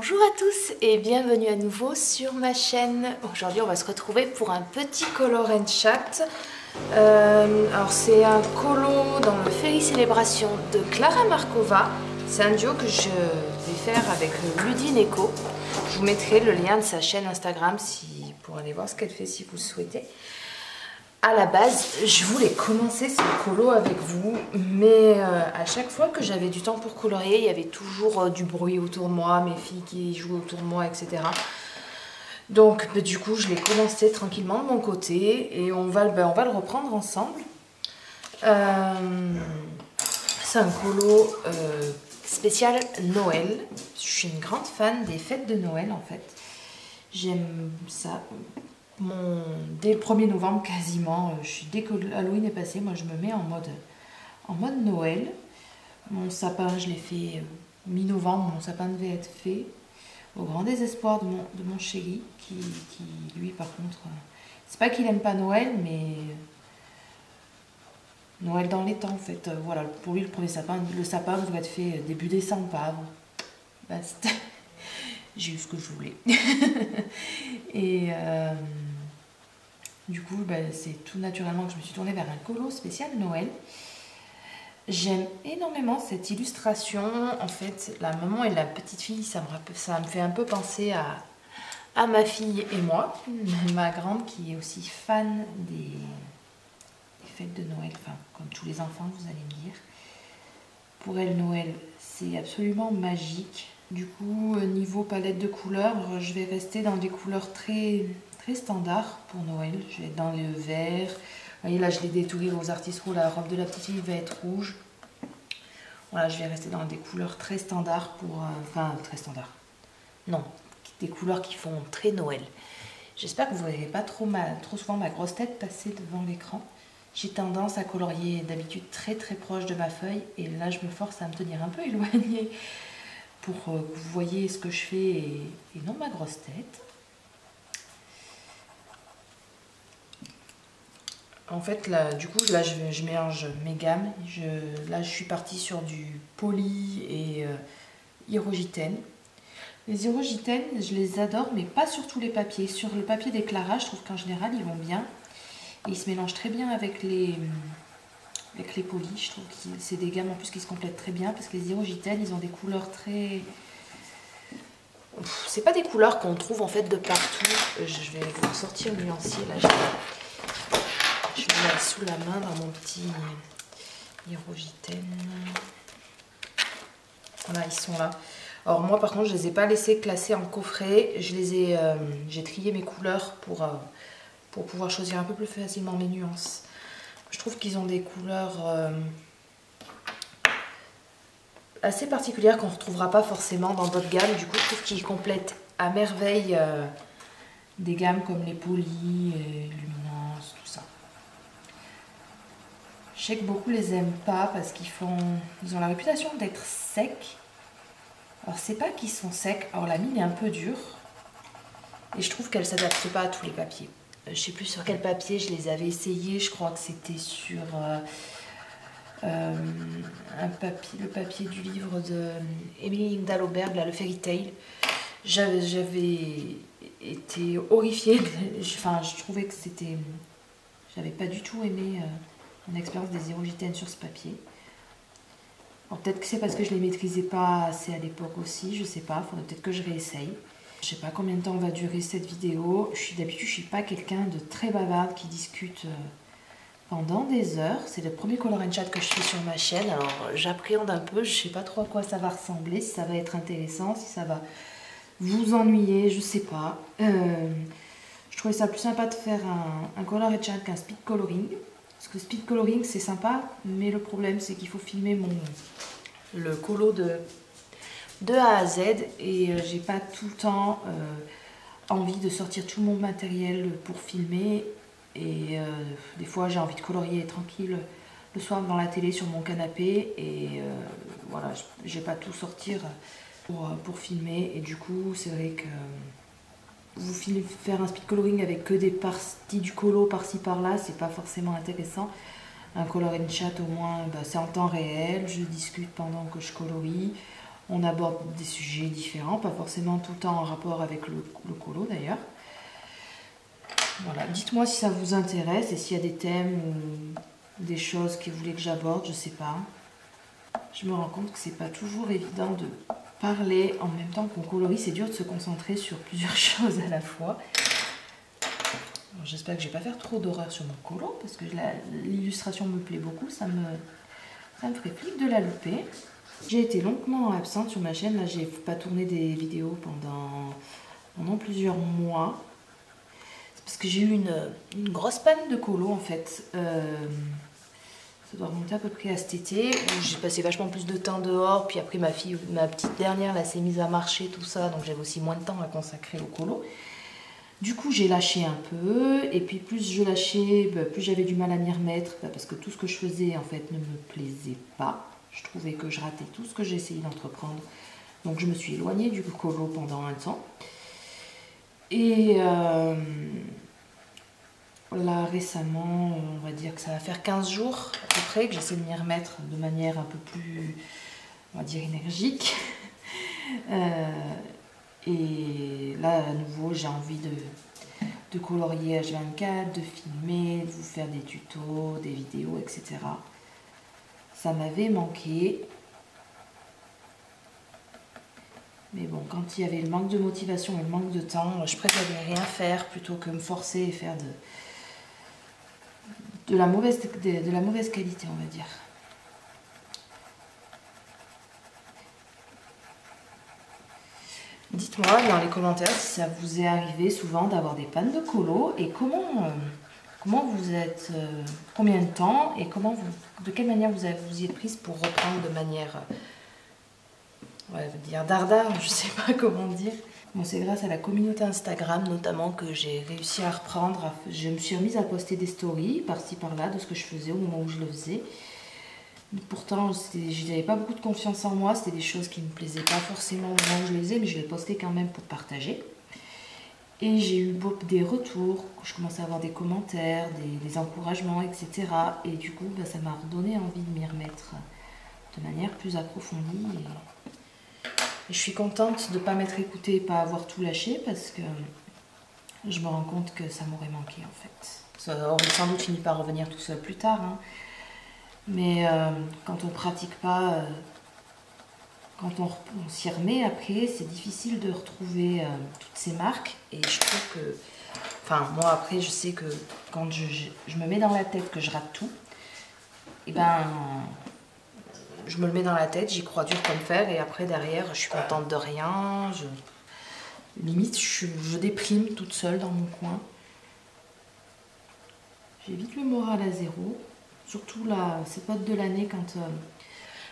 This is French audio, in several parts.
Bonjour à tous et bienvenue à nouveau sur ma chaîne. Aujourd'hui on va se retrouver pour un petit color and chat. Alors c'est un colo dans le Fairy Célébration de Clara Markova. C'est un duo que je vais faire avec Ludine Eco. Je vous mettrai le lien de sa chaîne Instagram pour aller voir ce qu'elle fait si vous le souhaitez. À la base, je voulais commencer ce colo avec vous, mais à chaque fois que j'avais du temps pour colorier, il y avait toujours du bruit autour de moi, mes filles qui jouaient autour de moi, etc. Donc du coup, je l'ai commencé tranquillement de mon côté et on va le reprendre ensemble. C'est un colo spécial Noël. Je suis une grande fan des fêtes de Noël en fait. J'aime ça. Dès le 1er novembre quasiment, dès que Halloween est passé, moi je me mets en mode Noël. Mon sapin, je l'ai fait mi-novembre, mon sapin devait être fait. Au grand désespoir de mon chéri, qui lui par contre, c'est pas qu'il aime pas Noël, mais Noël dans les temps en fait. Voilà, pour lui le sapin devait être fait début décembre, pas avant. Basta. J'ai eu ce que je voulais. Et du coup, c'est tout naturellement que je me suis tournée vers un colo spécial Noël. J'aime énormément cette illustration. En fait, la maman et la petite fille, ça me fait un peu penser à ma fille et moi. Ma grande qui est aussi fan des fêtes de Noël, enfin, comme tous les enfants, vous allez me dire. Pour elle, Noël, c'est absolument magique. Du coup, niveau palette de couleurs, je vais rester dans des couleurs très standards pour Noël. Je vais être dans le vert. Vous voyez, là, je l'ai détouré aux artistes. La robe de la petite fille va être rouge. Voilà, je vais rester dans des couleurs très standards pour... enfin, très standards. Non, des couleurs qui font très Noël. J'espère que vous ne verrez pas trop souvent ma grosse tête passer devant l'écran. J'ai tendance à colorier d'habitude très proche de ma feuille. Et là, je me force à me tenir un peu éloignée pour que vous voyez ce que je fais et non ma grosse tête. En fait, là, du coup, là, je mélange mes gammes. Là, je suis partie sur du poly et Hirogiten. Les Hirogiten, je les adore, mais pas sur tous les papiers. Sur le papier des Clara, je trouve qu'en général, ils vont bien. Et ils se mélangent très bien avec les polis. Je trouve que c'est des gammes en plus qui se complètent très bien parce que les Hirogiten, ils ont des couleurs très... C'est pas des couleurs qu'on trouve en fait de partout. Je vais vous sortir le nuancier là. Je vais mettre sous la main dans mon petit Hirogiten. Voilà, ils sont là. Alors moi par contre, je les ai pas laissés classer en coffret. J'ai trié mes couleurs pour pouvoir choisir un peu plus facilement mes nuances. Je trouve qu'ils ont des couleurs assez particulières qu'on ne retrouvera pas forcément dans d'autres gammes. Du coup, je trouve qu'ils complètent à merveille des gammes comme les polis, luminance, tout ça. Je sais que beaucoup les aiment pas parce ils ont la réputation d'être secs. Alors c'est pas qu'ils sont secs, alors la mine est un peu dure et je trouve qu'elle s'adapte pas à tous les papiers. Je sais plus sur quel papier je les avais essayés, je crois que c'était sur le papier du livre de Emily Dallobert, là, le Fairy Tail. J'avais été horrifiée, enfin je trouvais que c'était... J'avais pas du tout aimé mon expérience des Hirogiten sur ce papier. Alors peut-être que c'est parce que je les maîtrisais pas assez à l'époque aussi, je sais pas, il faudrait peut-être que je réessaye. Je sais pas combien de temps va durer cette vidéo. D'habitude, je suis pas quelqu'un de très bavarde qui discute pendant des heures. C'est le premier color and chat que je fais sur ma chaîne. Alors j'appréhende un peu, je sais pas trop à quoi ça va ressembler, si ça va être intéressant, si ça va vous ennuyer, je sais pas. Je trouvais ça plus sympa de faire un color and chat qu'un speed coloring. Parce que speed coloring c'est sympa, mais le problème c'est qu'il faut filmer le colo de A à Z et j'ai pas tout le temps envie de sortir tout mon matériel pour filmer et des fois j'ai envie de colorier tranquille le soir devant la télé sur mon canapé et voilà, j'ai pas tout sortir pour filmer et du coup c'est vrai que faire un speed coloring avec que des parties du colo par-ci par-là, c'est pas forcément intéressant. Un color and chat au moins, c'est en temps réel, je discute pendant que je colorie. On aborde des sujets différents, pas forcément tout le temps en rapport avec le colo d'ailleurs. Voilà, dites-moi si ça vous intéresse et s'il y a des thèmes ou des choses que vous voulez que j'aborde, je sais pas. Je me rends compte que c'est pas toujours évident de parler en même temps qu'on colorie, c'est dur de se concentrer sur plusieurs choses à la fois. J'espère que je vais pas faire trop d'horreur sur mon colo parce que l'illustration me plaît beaucoup, ça me ferait plaisir de la louper. J'ai été longuement absente sur ma chaîne, là j'ai pas tourné des vidéos pendant plusieurs mois. C'est parce que j'ai eu une grosse panne de colo en fait. Ça doit remonter à peu près à cet été où j'ai passé vachement plus de temps dehors, puis après ma petite dernière là s'est mise à marcher tout ça, donc j'avais aussi moins de temps à consacrer au colo. Du coup j'ai lâché un peu, et puis plus je lâchais, plus j'avais du mal à m'y remettre, parce que tout ce que je faisais en fait ne me plaisait pas. Je trouvais que je ratais tout ce que j'ai essayé d'entreprendre, donc je me suis éloignée du colo pendant un temps. Et là récemment, on va dire que ça va faire 15 jours à peu près que j'essaie de m'y remettre de manière un peu plus, on va dire, énergique. Et là à nouveau j'ai envie de colorier H24, de filmer, de vous faire des tutos, des vidéos, etc. Ça m'avait manqué. Mais bon, quand il y avait le manque de motivation et le manque de temps, je préférais rien faire plutôt que me forcer et faire de la mauvaise qualité, on va dire. Dites-moi dans les commentaires si ça vous est arrivé souvent d'avoir des pannes de colo et comment vous êtes, combien de temps et de quelle manière vous y êtes prise pour reprendre de manière, on va dire dardard, je sais pas comment dire. Bon, c'est grâce à la communauté Instagram notamment que j'ai réussi à reprendre. Je me suis remise à poster des stories par-ci par-là de ce que je faisais au moment où je le faisais. Pourtant, je n'avais pas beaucoup de confiance en moi, c'était des choses qui ne me plaisaient pas forcément au moment où je les faisais, mais je les postais quand même pour partager. Et j'ai eu des retours, je commençais à avoir des commentaires, des encouragements, etc. Et du coup, ça m'a redonné envie de m'y remettre de manière plus approfondie. Et je suis contente de ne pas m'être écoutée et pas avoir tout lâché parce que je me rends compte que ça m'aurait manqué en fait. Ça aurait sans doute fini par revenir tout seul plus tard. Hein. Mais quand on ne pratique pas, quand on s'y remet après, c'est difficile de retrouver toutes ces marques. Et je trouve que, enfin moi après je sais que quand je me mets dans la tête que je rate tout, et ben je me le mets dans la tête, j'y crois dur comme fer et après derrière je suis contente de rien. Limite je déprime toute seule dans mon coin. J'ai vite le moral à zéro. Surtout là, cette période de l'année quand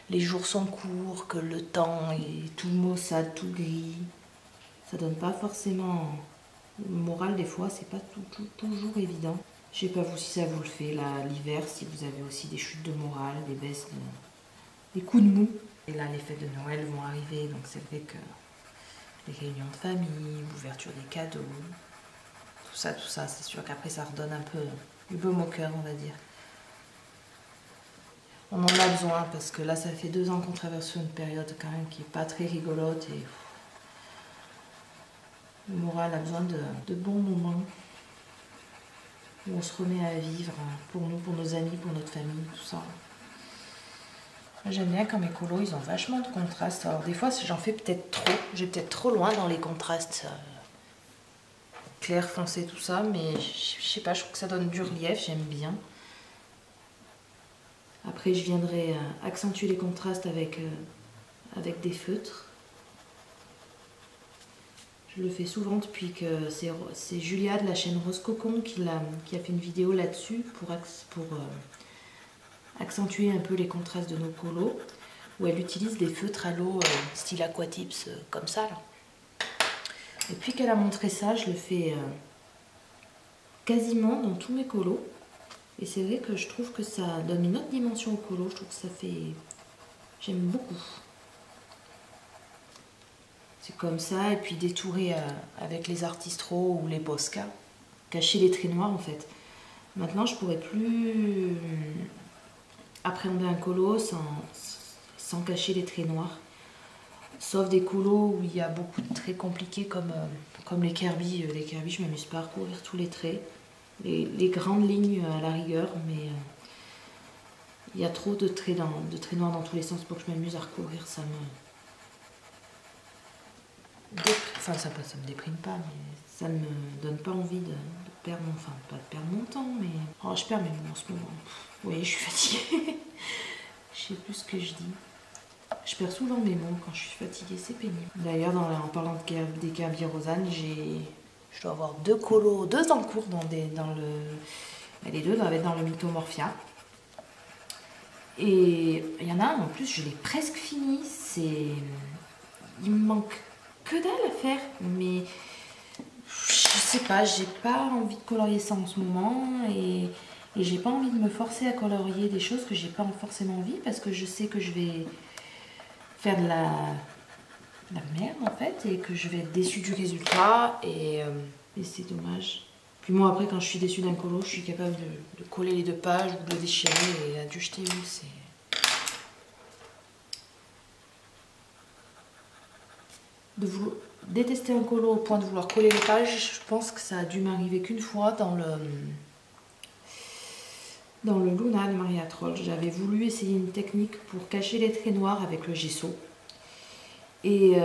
les jours sont courts, que le temps est tout maussade, tout gris. Ça donne pas forcément le moral des fois, c'est pas toujours évident. Je sais pas vous si ça vous le fait là l'hiver, si vous avez aussi des chutes de morale, des baisses, des coups de mou. Et là les fêtes de Noël vont arriver, donc c'est vrai que les réunions de famille, l'ouverture des cadeaux, tout ça, c'est sûr qu'après ça redonne un peu du baume au cœur, on va dire. On en a besoin parce que là ça fait 2 ans qu'on traverse une période quand même qui est pas très rigolote et le moral a besoin de bons moments où on se remet à vivre pour nous, pour nos amis, pour notre famille, tout ça. J'aime bien quand mes colos ils ont vachement de contraste. Alors des fois j'en fais peut-être trop, j'ai peut-être trop loin dans les contrastes clair, foncé, tout ça, mais je sais pas, je trouve que ça donne du relief, j'aime bien. Après, je viendrai accentuer les contrastes avec des feutres. Je le fais souvent depuis que c'est Julia de la chaîne Rose Cocon qui a fait une vidéo là-dessus pour accentuer un peu les contrastes de nos colos, où elle utilise des feutres à l'eau style Aquatips comme ça. Là. Et puis qu'elle a montré ça, je le fais quasiment dans tous mes colos. Et c'est vrai que je trouve que ça donne une autre dimension au colo. Je trouve que ça fait... J'aime beaucoup. C'est comme ça. Et puis détourer avec les Artistro ou les Posca. Cacher les traits noirs en fait. Maintenant, je pourrais plus appréhender un colo sans cacher les traits noirs. Sauf des colos où il y a beaucoup de traits compliqués comme les Kirby. Les Kirby, je m'amuse pas à recouvrir tous les traits. Les grandes lignes à la rigueur, mais il y a trop de traits noirs dans tous les sens pour que je m'amuse à recouvrir. Ça me déprime pas, mais ça me donne pas envie de perdre mon... Enfin, pas de perdre mon temps, mais... Oh, je perds mes mots en ce moment. Oui, je suis fatiguée. Je sais plus ce que je dis. Je perds souvent mes mots quand je suis fatiguée, c'est pénible. D'ailleurs, en parlant des Kirby Rosanne, je dois avoir deux en cours les deux doivent être dans le Mythomorphia. Et il y en a un en plus, je l'ai presque fini. Il me manque que dalle à faire, mais je sais pas, j'ai pas envie de colorier ça en ce moment et j'ai pas envie de me forcer à colorier des choses que j'ai pas forcément envie parce que je sais que je vais faire de la merde en fait et que je vais être déçue du résultat et c'est dommage. Puis moi après quand je suis déçue d'un colo, je suis capable de coller les deux pages ou de le déchirer et adieu je t'ai vu, c'est... Détester un colo au point de vouloir coller les pages, je pense que ça a dû m'arriver qu'une fois dans le Luna de Maria Troll. J'avais voulu essayer une technique pour cacher les traits noirs avec le gesso. Et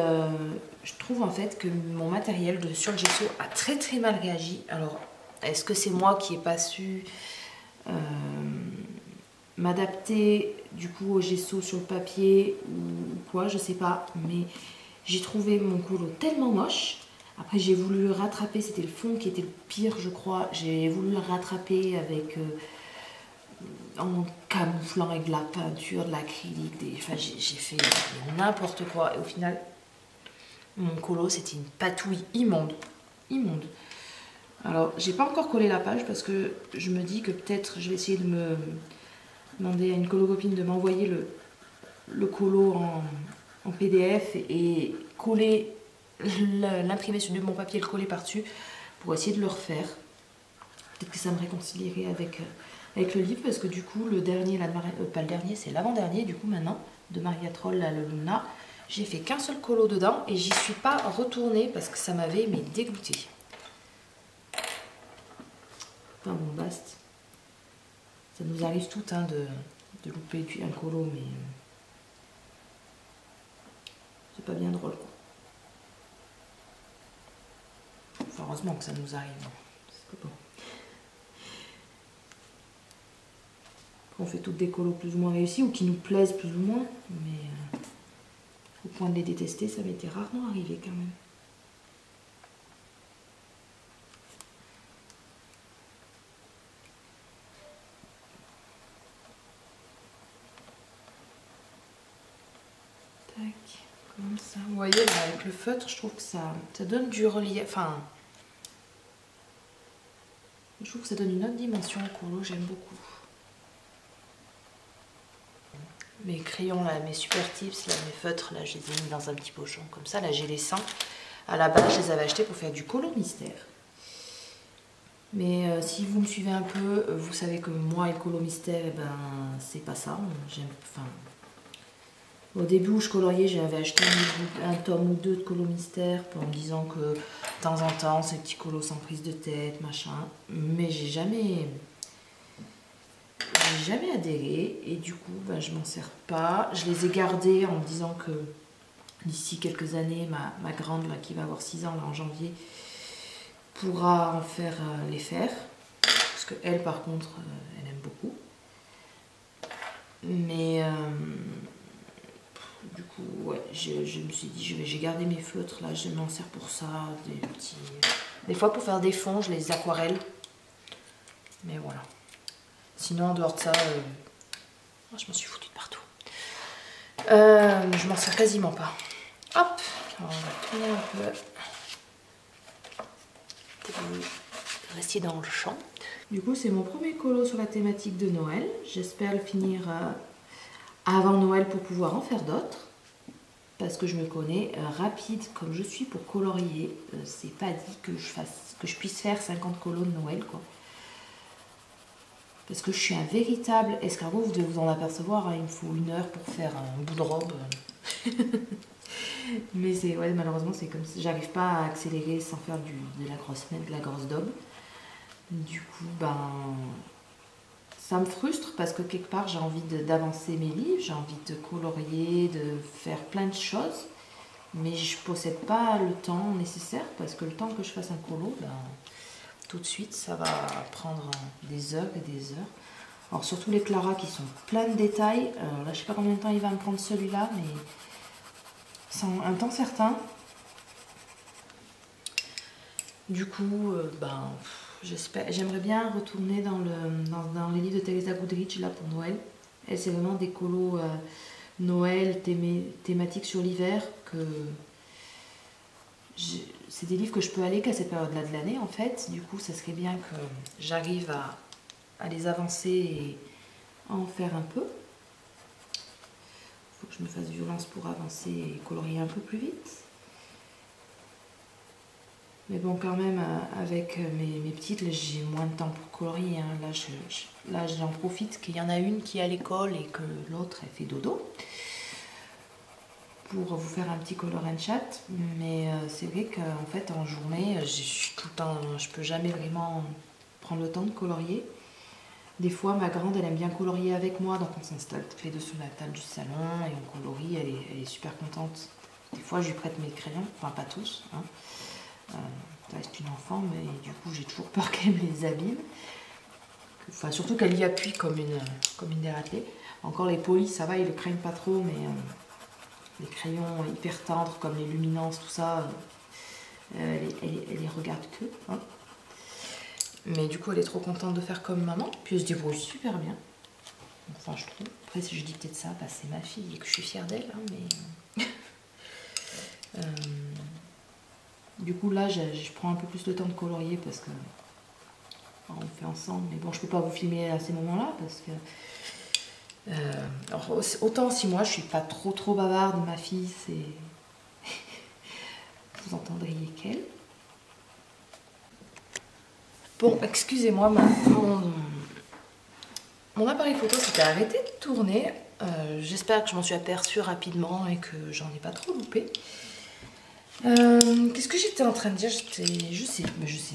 je trouve en fait que mon matériel sur le gesso a très très mal réagi. Alors, est-ce que c'est moi qui n'ai pas su m'adapter du coup au gesso sur le papier ou quoi, je sais pas. Mais j'ai trouvé mon colo tellement moche. Après j'ai voulu le rattraper, c'était le fond qui était le pire je crois. J'ai voulu le rattraper avec... en camouflant avec de la peinture, de l'acrylique, enfin j'ai fait n'importe quoi et au final mon colo c'était une patouille immonde, immonde. Alors j'ai pas encore collé la page parce que je me dis que peut-être je vais essayer de me demander à une colocopine de m'envoyer le colo en PDF et coller, l'imprimer sur mon papier, le coller par dessus pour essayer de le refaire. Peut-être que ça me réconcilierait avec le livre parce que du coup le dernier, pas le dernier, c'est l'avant-dernier du coup maintenant de Maria Troll, là, le Luna, j'ai fait qu'un seul colo dedans et j'y suis pas retournée parce que ça m'avait dégoûté. Enfin bon basta. Ça nous arrive toutes hein, de louper un colo mais c'est pas bien drôle quoi. Enfin, heureusement que ça nous arrive. C'est pas bon. On fait toutes des colos plus ou moins réussis ou qui nous plaisent plus ou moins, mais au point de les détester, ça m'était rarement arrivé quand même. Tac, comme ça. Vous voyez là, avec le feutre, je trouve que ça donne du relief. Enfin, je trouve que ça donne une autre dimension au colo, j'aime beaucoup. Mes crayons là, mes super tips, là, mes feutres, là je les ai mis dans un petit pochon comme ça, là j'ai les 100. À la base je les avais achetés pour faire du colo mystère. Mais si vous me suivez un peu, vous savez que moi et le colo mystère, eh ben, c'est pas ça. Au début où je coloriais, j'avais acheté un tome ou deux de colo mystère en me disant que de temps en temps, ces petits colos sans prise de tête, machin. Mais j'ai jamais adhéré et du coup ben, je m'en sers pas. Je les ai gardés en me disant que d'ici quelques années ma grande là, qui va avoir 6 ans là, en janvier pourra en faire les faire parce que elle par contre elle aime beaucoup mais du coup ouais je me suis dit j'ai gardé mes feutres là, je m'en sers pour ça, des fois pour faire des fonds je les aquarelle mais voilà. Sinon, en dehors de ça, je m'en suis foutue de partout. Je m'en sers quasiment pas. Hop, alors on va tourner un peu. Rester dans le champ. Du coup, c'est mon premier colo sur la thématique de Noël. J'espère le finir avant Noël pour pouvoir en faire d'autres. Parce que je me connais rapide comme je suis pour colorier. C'est pas dit que je puisse faire 50 colos de Noël, quoi. Parce que je suis un véritable escargot, vous devez vous en apercevoir, hein, il me faut 1 heure pour faire un bout de robe. Mais c'est ouais, malheureusement c'est comme si j'arrive pas à accélérer sans faire de la grosse daube. Du coup, ben ça me frustre parce que quelque part j'ai envie d'avancer mes livres, j'ai envie de colorier, de faire plein de choses, mais je possède pas le temps nécessaire parce que le temps que je fasse un colo, ben, tout de suite ça va prendre des heures et des heures. Alors surtout les Clara qui sont plein de détails, là je sais pas combien de temps il va me prendre celui-là, mais sans un temps certain. Du coup, ben, j'aimerais bien retourner dans les livres de Teresa Goodrich là pour Noël. Elle, c'est vraiment des colos Noël thématiques sur l'hiver que c'est des livres que je peux aller qu'à cette période-là de l'année en fait. Du coup, ça serait bien que j'arrive à les avancer et à en faire un peu. Il faut que je me fasse violence pour avancer et colorier un peu plus vite. Mais bon, quand même, avec mes petites, j'ai moins de temps pour colorier. Hein. Là, j'en profite qu'il y en a une qui est à l'école et que l'autre, elle fait dodo. Pour vous faire un petit color and chat. Mais c'est vrai qu'en fait, en journée, je suis tout le temps, je peux jamais vraiment prendre le temps de colorier. Des fois, ma grande, elle aime bien colorier avec moi. Donc, on s'installe toutes les deux sur la table du salon et on colorie. Elle est super contente. Des fois, je lui prête mes crayons. Enfin, pas tous. Hein. Ça reste une enfant, mais du coup j'ai toujours peur qu'elle me les abîme. Enfin, surtout qu'elle y appuie comme une dérattelée. Encore les polis, ça va, ils le craignent pas trop, mais les crayons hyper tendres comme les luminances, tout ça, elle les regarde que. Hein. Mais du coup, elle est trop contente de faire comme maman, puis elle se débrouille super bien. Enfin, je trouve. Après, si je dis peut-être ça, bah, c'est ma fille et que je suis fière d'elle, hein, mais. Du coup là je prends un peu plus de temps de colorier parce que on fait ensemble, mais bon je peux pas vous filmer à ces moments-là parce que alors, autant si moi je suis pas trop bavarde, ma fille c'est vous entendriez qu'elle. Bon, excusez-moi, mon appareil photo s'était arrêté de tourner. J'espère que je m'en suis aperçue rapidement et que j'en ai pas trop loupé. Qu'est-ce que j'étais en train de dire? Je sais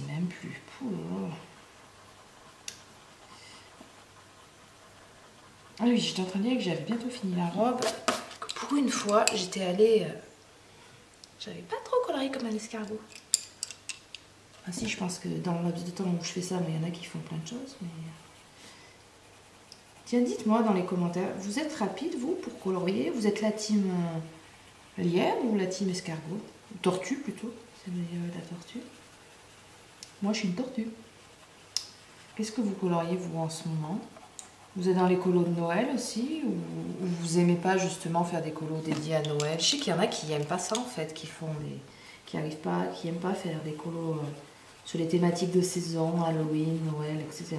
même plus. Ah oui, j'étais en train de dire que j'avais bientôt fini la robe. Que pour une fois, j'étais allée... j'avais pas trop colorié comme un escargot. Ah si, je pense que dans le laps de temps où je fais ça, mais il y en a qui font plein de choses. Mais... Tiens, dites-moi dans les commentaires, vous êtes rapide, vous, pour colorier? Vous êtes la team lièvre ou la team escargot? Tortue, plutôt. C'est la tortue. Moi, je suis une tortue. Qu'est-ce que vous coloriez, vous, en ce moment? Vous êtes dans les colos de Noël aussi, ou vous aimez pas justement faire des colos dédiés à Noël? Je sais qu'il y en a qui aiment pas ça en fait, qui aiment pas faire des colos sur les thématiques de saison, Halloween, Noël, etc.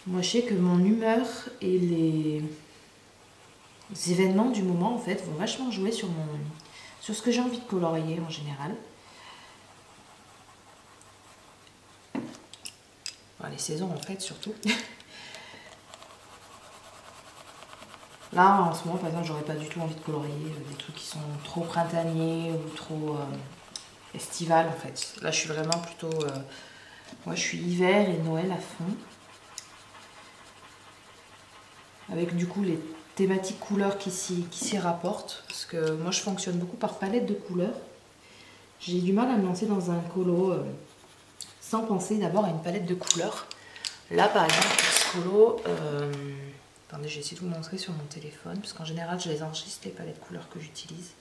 Moi je sais que mon humeur et les événements du moment en fait vont vachement jouer sur ce que j'ai envie de colorier en général. Enfin, les saisons en fait surtout. Là, en ce moment, par exemple, j'aurais pas du tout envie de colorier des trucs qui sont trop printaniers ou trop estivales, en fait. Là, je suis vraiment plutôt... moi, je suis hiver et Noël à fond. Avec, du coup, les thématiques couleurs qui s'y rapportent. Parce que moi, je fonctionne beaucoup par palette de couleurs. J'ai du mal à me lancer dans un colo sans penser d'abord à une palette de couleurs. Là, par exemple, ce colo... attendez, je vais essayer de vous montrer sur mon téléphone, parce qu'en général, je les enregistre, les palettes de couleurs que j'utilise.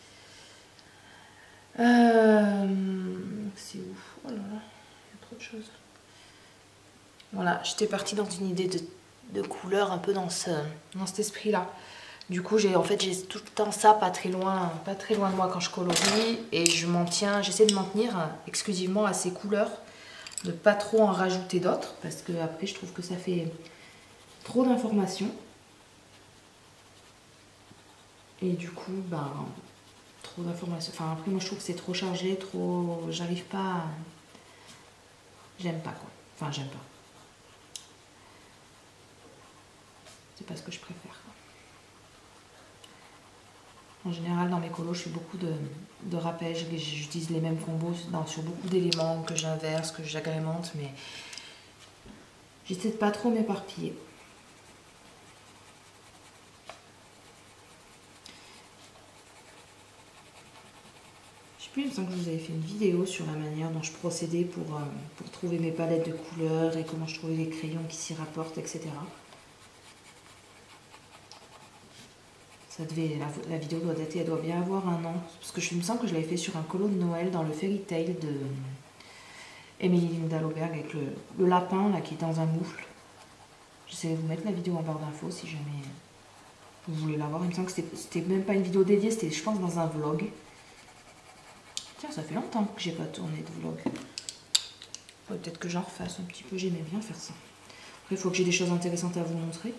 C'est où? Oh là là, il y a trop de choses. Voilà, j'étais partie dans une idée de couleur un peu dans cet esprit-là. Du coup, j'ai tout le temps ça, pas très loin de moi quand je colorie, et j'essaie de m'en tenir exclusivement à ces couleurs, de pas trop en rajouter d'autres, parce que après, je trouve que ça fait trop d'informations. Et du coup, ben, trop d'informations. Enfin, après, moi, je trouve que c'est trop chargé, trop... J'arrive pas... J'aime pas, quoi. Enfin, j'aime pas. C'est pas ce que je préfère, quoi. En général, dans mes colos, je fais beaucoup de rappels. J'utilise les mêmes combos sur beaucoup d'éléments que j'inverse, que j'agrémente, mais j'essaie de pas trop m'éparpiller. Je sais plus, il me semble que je vous avais fait une vidéo sur la manière dont je procédais pour trouver mes palettes de couleurs et comment je trouvais les crayons qui s'y rapportent, etc. La vidéo doit dater, elle doit bien avoir un an. Parce que je me sens que je l'avais fait sur un colo de Noël dans le Fairy Tail de Emily Linda Loberg avec le lapin là, qui est dans un moufle. J'essaie de vous mettre la vidéo en barre d'infos si jamais vous voulez la voir. Il me semble que c'était même pas une vidéo dédiée, c'était je pense dans un vlog. Tiens, ça fait longtemps que j'ai pas tourné de vlog. Peut-être que j'en refasse un petit peu, j'aimais bien faire ça. Après, il faut que j'ai des choses intéressantes à vous montrer.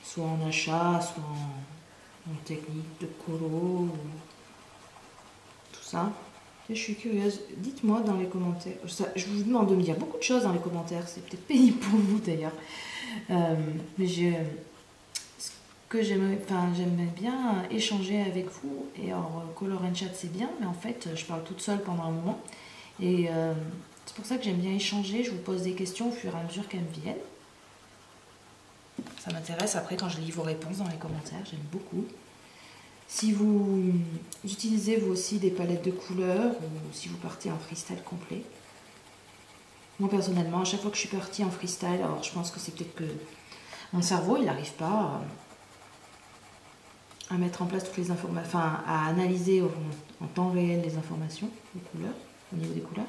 Soit en achat, soit en technique de colo, tout ça. Et je suis curieuse. Dites-moi dans les commentaires. Je vous demande de me dire beaucoup de choses dans les commentaires. C'est peut-être pénible pour vous d'ailleurs. Mais ce que j'aimerais bien échanger avec vous. Et alors, Color and Chat c'est bien, mais en fait, je parle toute seule pendant un moment. Et c'est pour ça que j'aime bien échanger. Je vous pose des questions au fur et à mesure qu'elles me viennent. Ça m'intéresse après quand je lis vos réponses dans les commentaires, j'aime beaucoup. Si vous utilisez vous aussi des palettes de couleurs ou si vous partez en freestyle complet. Moi personnellement, à chaque fois que je suis partie en freestyle, alors je pense que c'est peut-être que mon cerveau il n'arrive pas à mettre en place toutes les informations, enfin à analyser en temps réel les informations, les couleurs, au niveau des couleurs.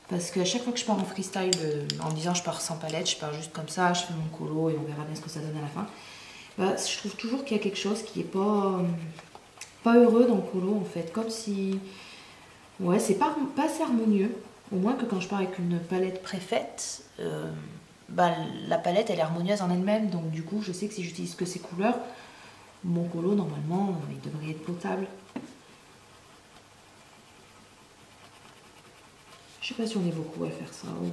Parce qu'à chaque fois que je pars en freestyle, en disant je pars sans palette, je pars juste comme ça, je fais mon colo et on verra bien ce que ça donne à la fin. Bah, je trouve toujours qu'il y a quelque chose qui n'est pas heureux dans le colo en fait. Comme si... Ouais, c'est pas assez harmonieux. Au moins que quand je pars avec une palette préfaite, bah, la palette elle est harmonieuse en elle-même. Donc du coup, je sais que si j'utilise que ces couleurs, mon colo normalement, il devrait être potable. Je sais pas si on est beaucoup à faire ça ou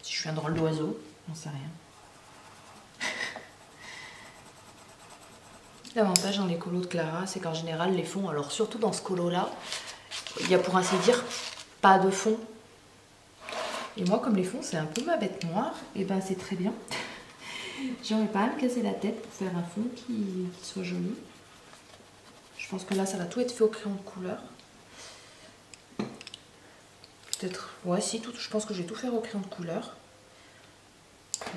si je suis un drôle d'oiseau, j'en sais rien. L'avantage dans les colos de Clara, c'est qu'en général les fonds, alors surtout dans ce colo là, il y a pour ainsi dire pas de fond. Et moi comme les fonds c'est un peu ma bête noire, et ben c'est très bien. J'aurais pas à me casser la tête pour faire un fond qui soit joli. Je pense que là ça va tout être fait au crayon de couleur. Peut-être, ouais si, je pense que je vais tout faire au crayon de couleur.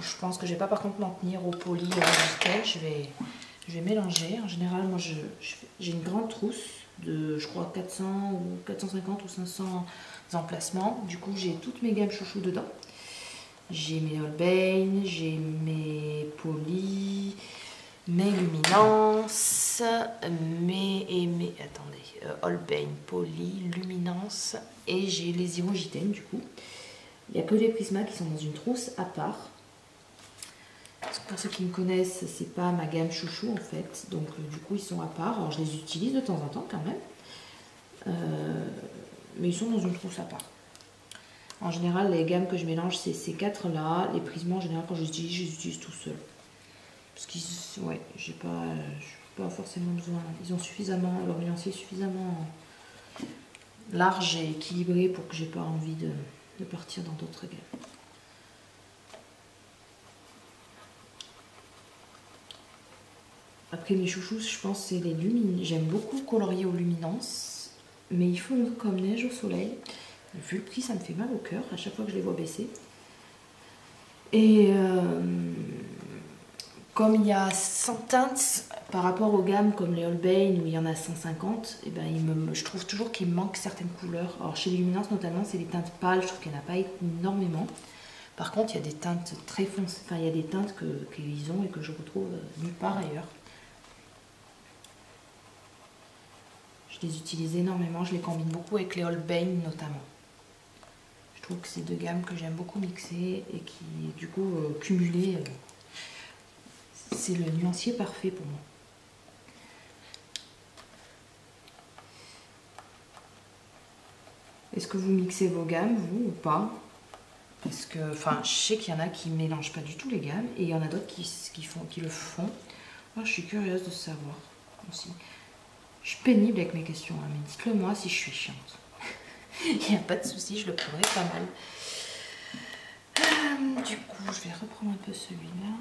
Je pense que je vais pas par contre m'en tenir au poli ou au scale, je vais mélanger. En général moi j'ai une grande trousse de je crois 400 ou 450 ou 500 emplacements. Du coup j'ai toutes mes gammes chouchou dedans. J'ai mes Holbein, j'ai mes polis, mes luminances, Holbein, poly, luminance et j'ai les Irogiten du coup. Il n'y a que les Prisma qui sont dans une trousse à part. Pour ceux qui me connaissent, c'est pas ma gamme chouchou en fait, donc du coup ils sont à part. Alors je les utilise de temps en temps quand même, mais ils sont dans une trousse à part. En général, les gammes que je mélange, c'est ces quatre là. Les Prisma en général, quand je les utilise tout seul. Parce qu'ils, ouais, j'ai pas forcément besoin. Ils ont suffisamment, leur nuancier est suffisamment large et équilibré pour que j'ai pas envie de partir dans d'autres gammes. Après mes chouchous, je pense c'est les luminances. J'aime beaucoup colorier aux luminances, mais ils fondent comme neige au soleil. Vu le prix, ça me fait mal au cœur à chaque fois que je les vois baisser. Et comme il y a 100 teintes par rapport aux gammes comme les Holbein où il y en a 150, et ben je trouve toujours qu'il me manque certaines couleurs. Alors chez les luminances notamment, c'est les teintes pâles, je trouve qu'il n'y en a pas énormément. Par contre, il y a des teintes très foncées, enfin il y a des teintes qu'ils ont et que je retrouve nulle part ailleurs. Je les utilise énormément, je les combine beaucoup avec les Holbein notamment. Je trouve que c'est deux gammes que j'aime beaucoup mixer et qui, du coup, cumulées, c'est le nuancier parfait pour moi. Est-ce que vous mixez vos gammes, vous, ou pas? Parce que, enfin, je sais qu'il y en a qui mélangent pas du tout les gammes et il y en a d'autres qui le font. Moi, je suis curieuse de savoir aussi. Je suis pénible avec mes questions, hein, mais dites-le moi si je suis chiante. Il n'y a pas de souci, je le prendrai pas mal. Du coup, je vais reprendre un peu celui-là.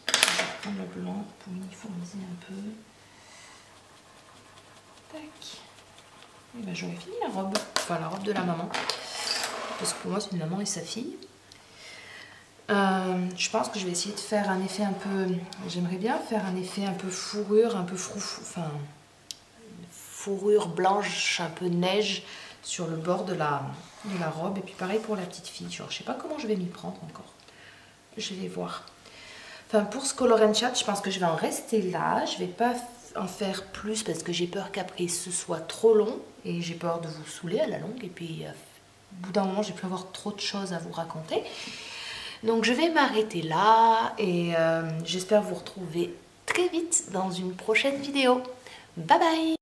Je vais reprendre le blanc pour uniformiser un peu. Tac. Et ben, j'aurais fini la robe. Enfin, la robe de la maman. Parce que pour moi, c'est une maman et sa fille. Je pense que je vais essayer de faire un effet un peu... J'aimerais bien faire un effet un peu fourrure, un peu froufrou... Enfin, fourrure blanche, un peu neige sur le bord de la robe. Et puis pareil pour la petite fille. Genre, je sais pas comment je vais m'y prendre encore. Je vais voir. Enfin, pour ce Color and Chat, je pense que je vais en rester là. Je vais pas en faire plus parce que j'ai peur qu'après ce soit trop long. Et j'ai peur de vous saouler à la longue. Et puis, au bout d'un moment, j'ai pu avoir trop de choses à vous raconter. Donc je vais m'arrêter là et j'espère vous retrouver très vite dans une prochaine vidéo. Bye bye!